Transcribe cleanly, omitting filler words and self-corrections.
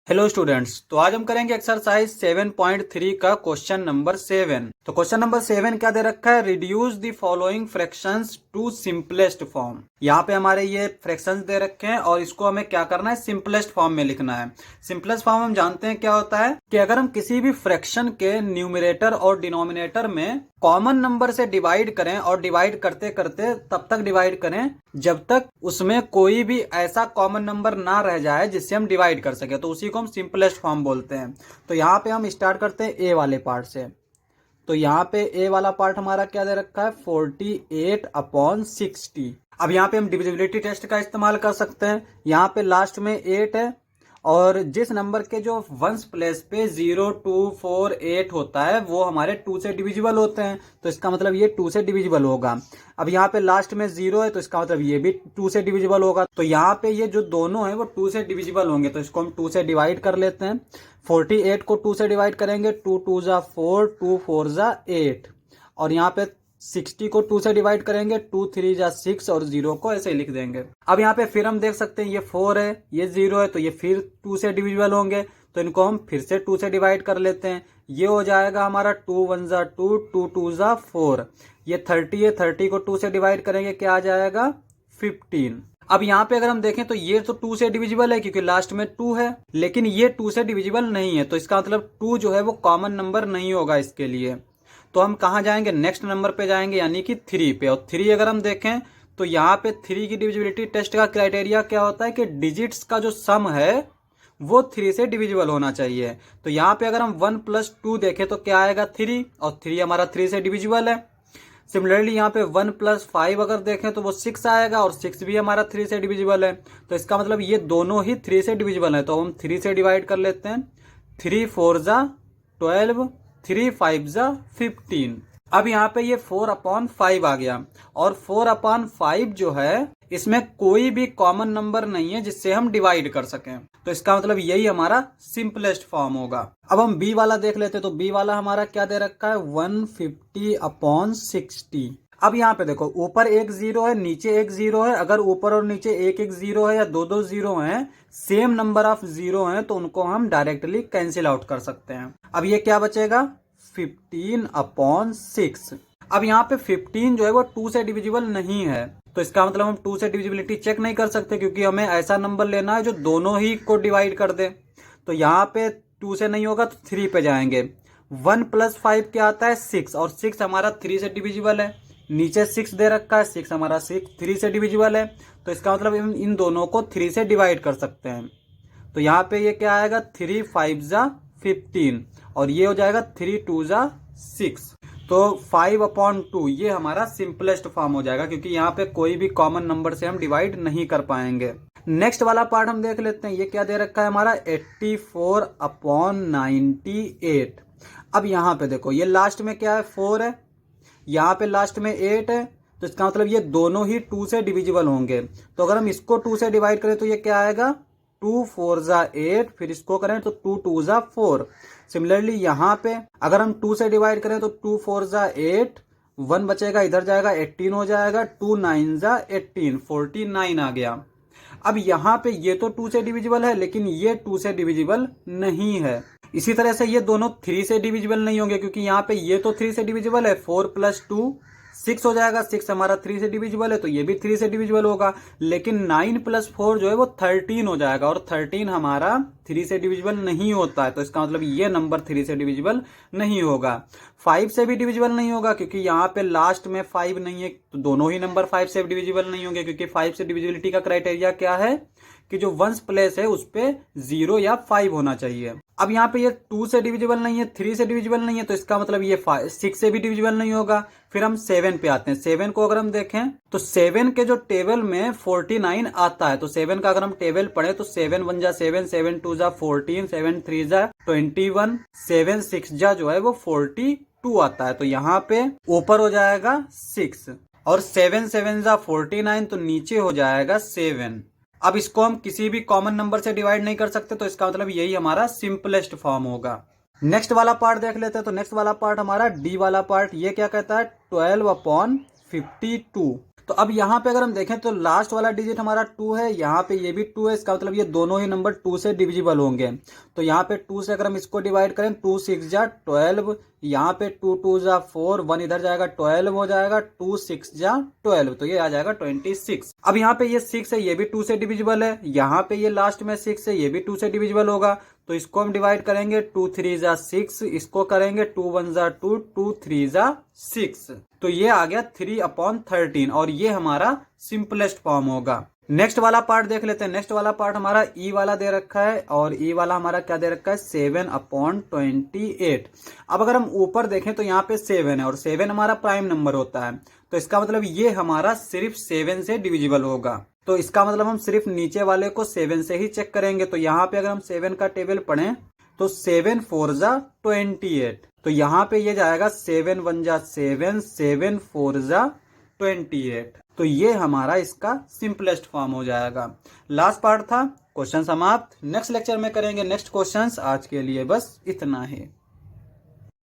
Hello students, तो आज हम करेंगे एक्सरसाइज 7.3 का क्वेश्चन नंबर 7। तो क्वेश्चन नंबर 7 क्या दे रखा है? Reduce the following fractions to simplest form. यहाँ पे हमारे ये फ्रैक्शंस दे रखे हैं और इसको हमें क्या करना है? सिंपलेस्ट फॉर्म में लिखना है। सिंपलेस्ट फॉर्म हम जानते हैं क्या होता है कि अगर हम किसी भी फ्रैक्शन के न्यूमरेटर और डिनोमिनेटर में कॉमन नंबर से डिवाइड करें और डिवाइड करते करते तब तक डिवाइड करें जब तक उसमें कोई भी ऐसा कॉमन नंबर ना रह जाए जिससे हम डिवाइड कर सके, तो उसी को हम सिंपलेस्ट फॉर्म बोलते हैं। तो यहाँ पे हम स्टार्ट करते हैं ए वाले पार्ट से। तो यहाँ पे ए वाला पार्ट हमारा क्या दे रखा है? 48/60। अब यहाँ पे हम डिविजिबिलिटी टेस्ट का इस्तेमाल कर सकते हैं। यहाँ पे लास्ट में 8 है और जिस नंबर के जो वंस प्लेस पे 0, 2, 4, 8 होता है वो हमारे 2 से डिविजिबल होते हैं, तो इसका मतलब ये 2 से डिविजिबल होगा। अब यहाँ पे लास्ट में 0 है तो इसका मतलब ये भी 2 से डिविजिबल होगा। तो यहाँ पे ये जो दोनों है वो 2 से डिविजिबल होंगे, तो इसको हम 2 से डिवाइड कर लेते हैं। 48 को 2 से डिवाइड करेंगे, 2 2 जा 4, 2 4 जा 8। और यहाँ पे 60 को 2 से डिवाइड करेंगे, 2 3 जा 6 और 0 को ऐसे ही लिख देंगे। अब यहाँ पे फिर हम देख सकते हैं ये 4 है, ये 0 है, तो ये फिर 2 से डिविजिबल होंगे, तो इनको हम फिर से 2 से डिवाइड कर लेते हैं। ये हो जाएगा हमारा 2 1 जा 2, 2 2 जा 4। ये 30 है, 30 को 2 से डिवाइड करेंगे, क्या आ जाएगा? 15। अब यहाँ पे अगर हम देखें तो ये तो 2 से डिविजिबल है क्योंकि लास्ट में 2 है, लेकिन ये 2 से डिविजिबल नहीं है, तो इसका मतलब 2 जो है वो कॉमन नंबर नहीं होगा इसके लिए। तो हम कहाँ जाएंगे? नेक्स्ट नंबर पे जाएंगे, यानी कि 3 पे। और 3 अगर हम देखें तो यहाँ पे 3 की डिविजिबिलिटी टेस्ट का क्राइटेरिया क्या होता है कि डिजिट्स का जो सम है वो 3 से डिविजिबल होना चाहिए। तो यहाँ पे अगर हम 1 + 2 देखें तो क्या आएगा? 3, और 3 हमारा 3 से डिविजिबल है। सिमिलरली यहाँ पे 1 + 5 अगर देखें तो वो 6 आएगा और 6 भी हमारा 3 से डिविजिबल है, तो इसका मतलब ये दोनों ही 3 से डिविजिबल है, तो हम 3 से डिवाइड कर लेते हैं। 3 4 जा 12, 3 5 जा 15। अब यहाँ पे ये 4/5 आ गया, और 4/5 जो है इसमें कोई भी कॉमन नंबर नहीं है जिससे हम डिवाइड कर सकें, तो इसका मतलब यही हमारा सिंपलेस्ट फॉर्म होगा। अब हम बी वाला देख लेते हैं। तो बी वाला हमारा क्या दे रखा है? 150/60। अब यहाँ पे देखो, ऊपर एक 0 है, नीचे एक 0 है। अगर ऊपर और नीचे एक एक 0 है या दो दो 0 है, सेम नंबर ऑफ 0 है, तो उनको हम डायरेक्टली कैंसिल आउट कर सकते हैं। अब ये क्या बचेगा? 15/6। अब यहाँ पे 15 जो है वो 2 से डिविजिबल नहीं है, तो इसका मतलब हम 2 से डिविजिबिलिटी चेक नहीं कर सकते क्योंकि हमें ऐसा नंबर लेना है जो दोनों ही को डिवाइड कर दे। तो यहाँ पे 2 से नहीं होगा तो 3 पे जाएंगे। 1 + 5 क्या आता है? 6, और 6 हमारा 3 से डिविजिबल है। नीचे 6 दे रखा है, 6 हमारा 3 से डिविजिबल है, तो इसका मतलब इन दोनों को 3 से डिवाइड कर सकते हैं। तो यहाँ पे ये क्या आएगा? 3 5 जा 15, और ये हो जाएगा 3 2 जा 6। तो 5/2 ये हमारा सिंपलेस्ट फॉर्म हो जाएगा क्योंकि यहाँ पे कोई भी कॉमन नंबर से हम डिवाइड नहीं कर पाएंगे। नेक्स्ट वाला पार्ट हम देख लेते हैं। ये क्या दे रखा है हमारा? 84/98। अब यहाँ पे देखो, ये लास्ट में क्या है? 4 है, यहाँ पे लास्ट में 8 है, तो इसका मतलब ये दोनों ही 2 से डिविजिबल होंगे। तो अगर हम इसको 2 से डिवाइड करें तो ये क्या आएगा? 2 4 जा 8, फिर इसको करें तो 2 2 जा 4। सिमिलरली यहाँ पे अगर हम 2 से डिवाइड करें तो 2 4 जा 8, 1 बचेगा, इधर जाएगा, 18 हो जाएगा, 2 9 जा 18, 49 आ गया। अब यहाँ पे ये तो 2 से डिविजिबल है, लेकिन ये 2 से डिविजिबल नहीं है। इसी तरह से ये दोनों 3 से डिविजिबल नहीं होंगे क्योंकि यहाँ पे ये तो 3 से डिविजिबल है। 4 + 2 6 हो जाएगा, 6 हमारा 3 से डिविजिबल है, तो ये भी 3 से डिविजिबल होगा। लेकिन 9 + 4 जो है वो 13 हो जाएगा, और 13 हमारा 3 से डिविजिबल नहीं होता है, तो इसका मतलब ये नंबर 3 से डिविजिबल नहीं होगा। 5 से भी डिविजिबल नहीं होगा क्योंकि यहाँ पे लास्ट में 5 नहीं है, तो दोनों ही नंबर 5 से डिविजिबल नहीं होंगे क्योंकि 5 से डिविजिबिलिटी का क्राइटेरिया क्या है कि जो वंस प्लेस है उस पे 0 या 5 होना चाहिए। अब यहाँ पे ये 2 से डिविजिबल नहीं है, 3 से डिविजिबल नहीं है, तो इसका मतलब ये 6 से भी डिविजिबल नहीं होगा। फिर हम 7 पे आते हैं। 7 को अगर हम देखें तो 7 के जो टेबल में 49 आता है, तो 7 का अगर हम टेबल पढ़े तो 7 1 जा 7, 7 2 जा 14, 7 3 जा 21, 7 6 जा जो है वो 42 आता है, तो यहाँ पे ऊपर हो जाएगा 6, और 7 7 जा 49, तो नीचे हो जाएगा 7। अब इसको हम किसी भी कॉमन नंबर से डिवाइड नहीं कर सकते, तो इसका मतलब यही हमारा सिंपलेस्ट फॉर्म होगा। नेक्स्ट वाला पार्ट देख लेते हैं। तो नेक्स्ट वाला पार्ट हमारा डी वाला पार्ट, ये क्या कहता है? 12/52। तो अब यहाँ पे अगर हम देखें तो लास्ट वाला डिजिट हमारा 2 है, यहाँ पे ये भी 2 है, इसका मतलब ये दोनों ही नंबर 2 से डिविजिबल होंगे। तो यहाँ पे 2 से अगर हम इसको डिवाइड करें 2 6 जा 12, यहाँ पे 2 2 जा 4, 1 इधर जाएगा 12 हो जाएगा, 2 6 जा 12, तो ये आ जाएगा 26। अब यहाँ पे ये 6 है, ये भी 2 से डिविजिबल है, यहाँ पे ये लास्ट में 6 है, ये भी 2 से डिविजिबल होगा। तो इसको हम डिवाइड करेंगे 2 3 जा 6, इसको करेंगे 2 1 जा 2, 2 3 जा 6, तो ये आ गया 3/13 और ये हमारा सिंपलेस्ट फॉर्म होगा। नेक्स्ट वाला पार्ट देख लेते हैं। नेक्स्ट वाला पार्ट हमारा ई वाला दे रखा है और ई वाला हमारा क्या दे रखा है 7/28। अब अगर हम ऊपर देखें तो यहाँ पे 7 है और 7 हमारा प्राइम नंबर होता है, तो इसका मतलब ये हमारा सिर्फ 7 से डिविजिबल होगा। तो इसका मतलब हम सिर्फ नीचे वाले को 7 से ही चेक करेंगे। तो यहाँ पे अगर हम 7 का टेबल पढ़ें तो 7 4 जा 28, तो यहाँ पे ये जाएगा 7 1 जा 7, 7 4 जा 28, तो ये हमारा इसका सिंपलेस्ट फॉर्म हो जाएगा। लास्ट पार्ट था, क्वेश्चन समाप्त। नेक्स्ट लेक्चर में करेंगे नेक्स्ट क्वेश्चंस। आज के लिए बस इतना ही।